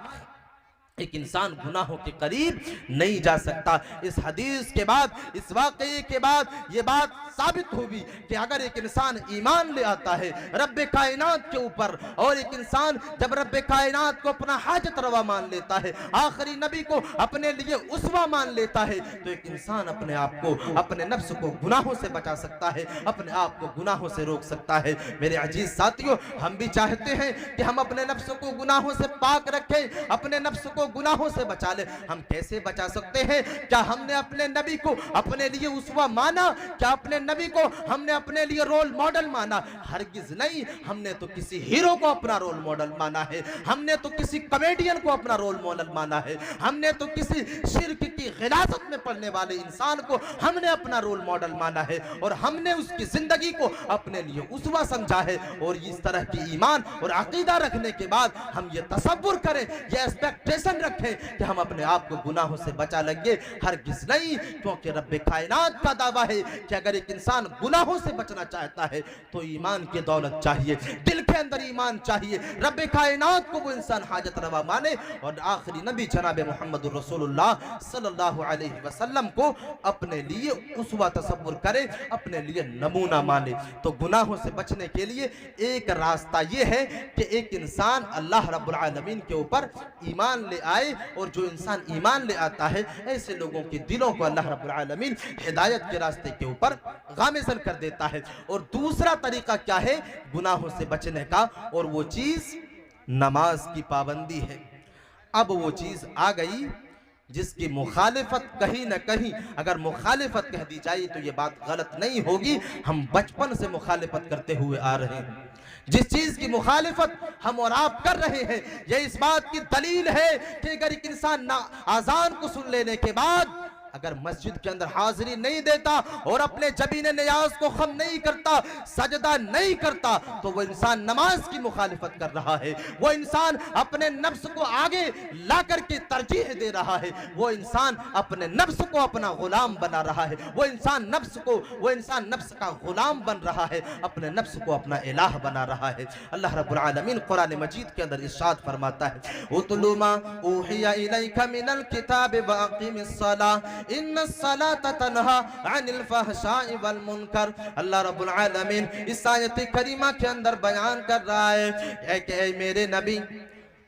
एक इंसान गुनाहों के करीब नहीं जा सकता। इस हदीस के बाद, इस वाक़ये के बाद ये बात साबित होगी कि अगर एक इंसान ईमान ले आता है रब्बे कायनात के ऊपर, और एक इंसान जब रब्बे कायनात को अपना हाजत रवा मान लेता है, आखिरी नबी को अपने लिए उस्वा मान लेता है, तो एक इंसान अपने आप को, अपने नफ्स को गुनाहों से बचा सकता है, अपने आप को गुनाहों से रोक सकता है। मेरे अजीज साथियों, हम भी चाहते हैं कि हम अपने नफ्स को गुनाहों से पाक रखें, अपने नफ्स को गुनाहों से बचा ले। हम कैसे बचा सकते हैं? क्या हमने अपने नबी को अपने लिए उस्वा माना? क्या अपने नबी को हमने अपने लिए रोल मॉडल माना? हरगिज नहीं। हमने तो किसी हीरो को अपना रोल मॉडल माना है, हमने तो किसी कॉमेडियन को अपना रोल मॉडल माना है, हमने तो किसी शिर्क की गिलाजत में पड़ने वाले इंसान को हमने अपना रोल मॉडल माना है, और हमने उसकी जिंदगी को अपने लिए उस्वा समझा है। और इस तरह की ईमान और अकीदा रखने के बाद हम ये तसव्वुर करें, ये एक्सपेक्टेशन रखें कि हम अपने आप को गुनाहों से बचा लेंगे, हरगिज नहीं। क्योंकि रब्बे कायनात का दावा है कि अगर एक इंसान गुनाहों से बचना चाहता है तो ईमान की दौलत चाहिए, दिल के अंदर ईमान चाहिए, रब्बे कायनात को वो इंसान हाजत रवा माने, और आखिरी नबी जनाब मोहम्मद रसूलुल्लाह सल्लल्लाहु अलैहि वसल्लम को अपने लिए उस्वा तसव्वुर करे, अपने लिए नमूना माने। तो गुनाहों से बचने के लिए एक रास्ता ये है कि एक इंसान अल्लाह रब्बुल आलमीन के ऊपर ईमान ले आए, और जो इंसान ईमान ले आता है ऐसे लोगों के दिलों को अल्लाह रब्बुल आलमीन हिदायत के रास्ते के ऊपर गामज़न कर देता है। और दूसरा तरीका क्या है गुनाहों से बचने का? और वो चीज नमाज की पाबंदी है। अब वो चीज आ गई जिसकी मुखालिफत कहीं ना कहीं अगर मुखालिफत कह दी जाए तो ये बात गलत नहीं होगी। हम बचपन से मुखालिफत करते हुए आ रहे हैं। जिस चीज की मुखालिफत हम और आप कर रहे हैं, यह इस बात की दलील है कि अगर एक इंसान ना आजान को सुन लेने के बाद अगर मस्जिद के अंदर हाजिरी नहीं देता और अपने जबीन नियाज को खम नहीं करता, सजदा नहीं करता, तो वो इंसान नमाज की मुखालिफत कर रहा है। वो इंसान अपने नफ्स को आगे ला करके तरजीह दे रहा है। वो इंसान अपने नफ्स को अपना गुलाम बना रहा है। वो इंसान नफ्स का गुलाम बन रहा है, अपने नफ्स को अपना इलाह बना रहा है। अल्लाह रब्बुल आलमीन कुरान मजीद के अंदर इरशाद फरमाता है, उतलु मा उहिया इलैका मिनल किताब व अकीमिस सलाह इन्नस्सलाता तन्हा अनिल फहशाइ वल मुनकर। अल्लाह रब्बुल आलमीन इस आयत करीमा के अंदर बयान कर रहा है कि मेरे नबी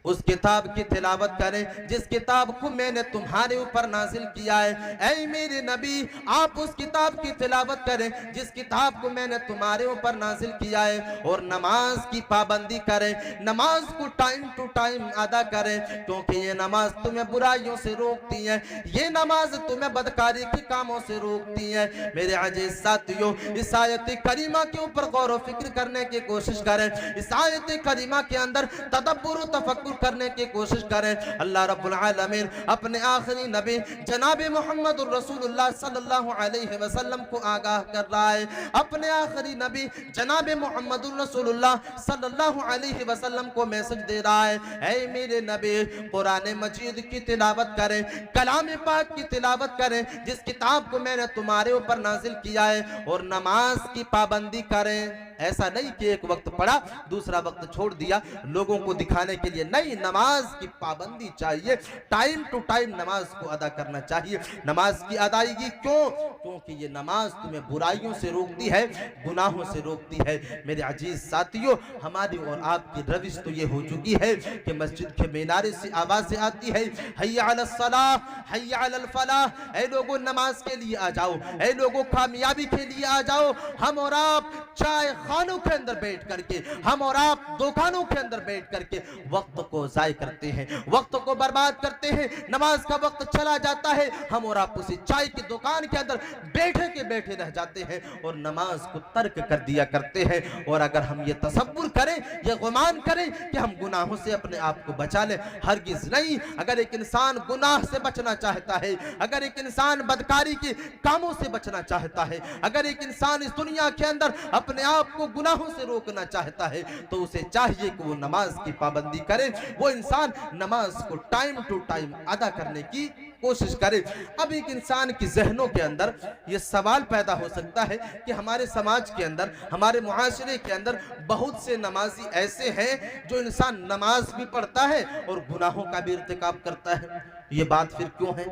उस किताब की तिलावत करें जिस किताब को मैंने तुम्हारे ऊपर नाजिल किया है। ऐ मेरे नबी आप उस किताब की तिलावत करें जिस किताब को मैंने तुम्हारे ऊपर नाजिल किया है, और नमाज की पाबंदी करें, नमाज को टाइम टू टाइम अदा करें, क्योंकि ये नमाज तुम्हें बुराइयों से रोकती है, ये नमाज तुम्हें बदकारी के कामों से रोकती है। मेरे अजीज साथियों, इस आयत करीमा के ऊपर गौर व फिक्र करने की कोशिश करें, इस आयत करीमा के अंदर तदब्बुर व तफक्कुर करने की कोशिश करें। अल्लाह रब्बुल आलमीन अपने आखिरी नबी जनाब मोहम्मद रसूलुल्लाह सल्लल्लाहु अलैहि वसल्लम को आगाह कर रहा है। अपने आखिरी नबी जनाब मोहम्मद रसूलुल्लाह सल्लल्लाहु अलैहि वसल्लम को मैसेज दे रहा है, ऐ मेरे नबी कुरान मजीद की तिलावत करें, कलाम पाक की तिलावत करें जिस किताब को मैंने तुम्हारे ऊपर नाजिल किया है, और नमाज की पाबंदी करें। ऐसा नहीं कि एक वक्त पढ़ा दूसरा वक्त छोड़ दिया लोगों को दिखाने के लिए, नहीं, नमाज की पाबंदी चाहिए, टाइम टू टाइम नमाज को अदा करना चाहिए। नमाज की अदायगी क्यों? क्योंकि ये नमाज तुम्हें बुराइयों से रोकती है, गुनाहों से रोकती है। मेरे अजीज साथियों, हमारी और आपकी रविश तो ये हो चुकी है कि मस्जिद के मीनारे से आवाजें आती है, हय्या अलस सलाह, हय्या अलल फलाह, ऐ लोगों नमाज के लिए आ जाओ, ऐ लोगों कामयाबी के लिए आ जाओ। हम और आप चाय खानों के अंदर बैठ करके, हम और आप दुकानों के अंदर बैठ करके वक्त को जाय करते हैं, वक्त को बर्बाद करते हैं। नमाज का वक्त चला जाता है, हम और आप उसी चाय की दुकान के अंदर बैठे के बैठे रह जाते हैं और नमाज को तर्क कर दिया करते हैं। और अगर हम ये तसव्वुर करें, ये गुमान करें कि हम गुनाहों से अपने आप को बचा लें, हरगिज नहीं। अगर एक इंसान गुनाह से बचना चाहता है, अगर एक इंसान बदकारी के कामों से बचना चाहता है, अगर एक इंसान इस दुनिया के अंदर अपने आप को गुनाहों से रोकना चाहता है, तो उसे चाहिए कि वो नमाज की पाबंदी करे, वो इंसान नमाज को टाइम टू टाइम अदा करने की कोशिश करे। अब एक इंसान की जहनों के अंदर ये सवाल पैदा हो सकता है कि हमारे समाज के अंदर, हमारे मुआशरे के अंदर बहुत से नमाजी ऐसे हैं जो इंसान नमाज भी पढ़ता है और गुनाहों का भी इर्तिकाब करता है। ये बात फिर क्यों है?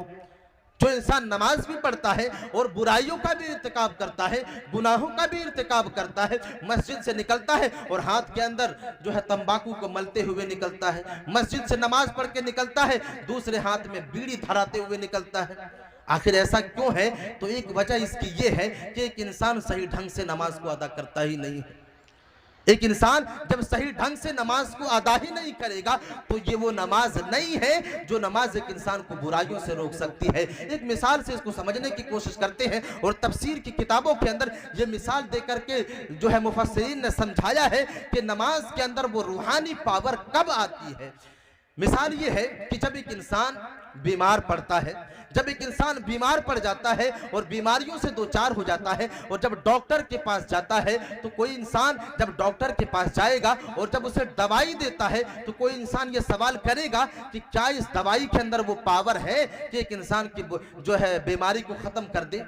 जो इंसान नमाज भी पढ़ता है और बुराइयों का भी इर्तिकाब करता है, गुनाहों का भी इर्तिकाब करता है, मस्जिद से निकलता है और हाथ के अंदर जो है तंबाकू को मलते हुए निकलता है, मस्जिद से नमाज पढ़ के निकलता है, दूसरे हाथ में बीड़ी धराते हुए निकलता है। आखिर ऐसा क्यों है? तो एक वजह इसकी ये है कि एक इंसान सही ढंग से नमाज को अदा करता ही नहीं है। एक इंसान जब सही ढंग से नमाज को अदा ही नहीं करेगा तो ये वो नमाज नहीं है जो नमाज एक इंसान को बुराइयों से रोक सकती है। एक मिसाल से इसको समझने की कोशिश करते हैं और तफसीर की किताबों के अंदर ये मिसाल देकर के जो है मुफस्सिरीन ने समझाया है कि नमाज के अंदर वो रूहानी पावर कब आती है। मिसाल ये है कि जब एक इंसान बीमार पड़ता है, जब एक इंसान बीमार पड़ जाता है और बीमारियों से दो चार हो जाता है और जब डॉक्टर के पास जाता है, तो कोई इंसान जब डॉक्टर के पास जाएगा और जब उसे दवाई देता है तो कोई इंसान ये सवाल करेगा कि क्या इस दवाई के अंदर वो पावर है कि एक इंसान की जो है बीमारी को खत्म कर दे?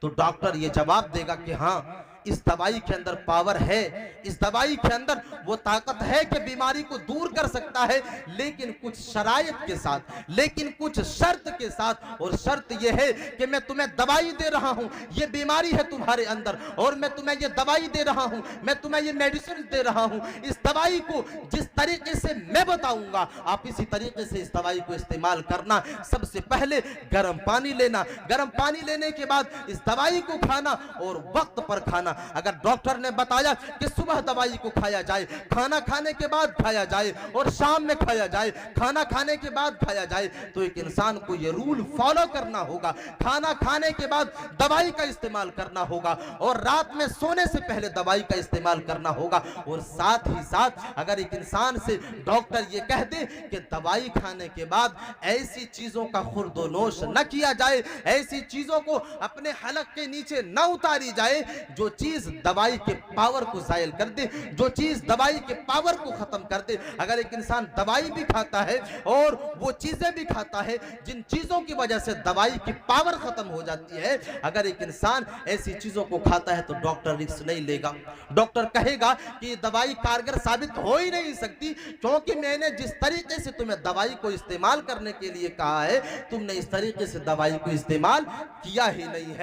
तो डॉक्टर ये जवाब देगा कि हाँ, इस दवाई के अंदर पावर है, इस दवाई के अंदर वो ताकत है कि बीमारी को दूर कर सकता है, लेकिन कुछ शराइत के साथ, लेकिन कुछ शर्त के साथ। और शर्त ये है कि मैं तुम्हें दवाई दे रहा हूं, ये बीमारी है तुम्हारे अंदर और मैं तुम्हें ये दवाई दे रहा हूं, मैं तुम्हें ये मेडिसिन दे रहा हूं। इस दवाई को जिस तरीके से मैं बताऊंगा आप इसी तरीके से इस दवाई को इस्तेमाल करना। सबसे पहले गर्म पानी लेना, गर्म पानी लेने के बाद इस दवाई को खाना और वक्त पर खाना। अगर डॉक्टर ने बताया कि सुबह दवाई को खाया जाए, खाना खाने के बाद खाया जाए और शाम में खाया जाए, खाना खाने के बाद खाया जाए, तो एक इंसान को ये रूल फॉलो करना होगा। खाना खाने के बाद दवाई का इस्तेमाल करना होगा और रात में सोने से पहले दवाई का इस्तेमाल करना होगा। और साथ ही साथ अगर एक इंसान से डॉक्टर ये कह दे कि दवाई खाने के बाद ऐसी चीजों का खुर्दोनोश न किया जाए, ऐसी चीजों को अपने हलक के नीचे न उतारी जाए जो चीज दवाई के पावर को जायल कर दे, जो चीज दवाई के पावर को खत्म कर दे। अगर एक इंसान दवाई भी खाता है और वो चीजें भी खाता है जिन चीजों की वजह से दवाई की पावर खत्म हो जाती है, अगर एक इंसान ऐसी चीजों को खाता है तो डॉक्टर रिस्क नहीं लेगा। डॉक्टर कहेगा कि ये दवाई कारगर साबित हो ही नहीं सकती, क्योंकि मैंने जिस तरीके से तुम्हें दवाई को इस्तेमाल करने के लिए कहा है, तुमने इस तरीके से दवाई को इस्तेमाल किया ही नहीं है।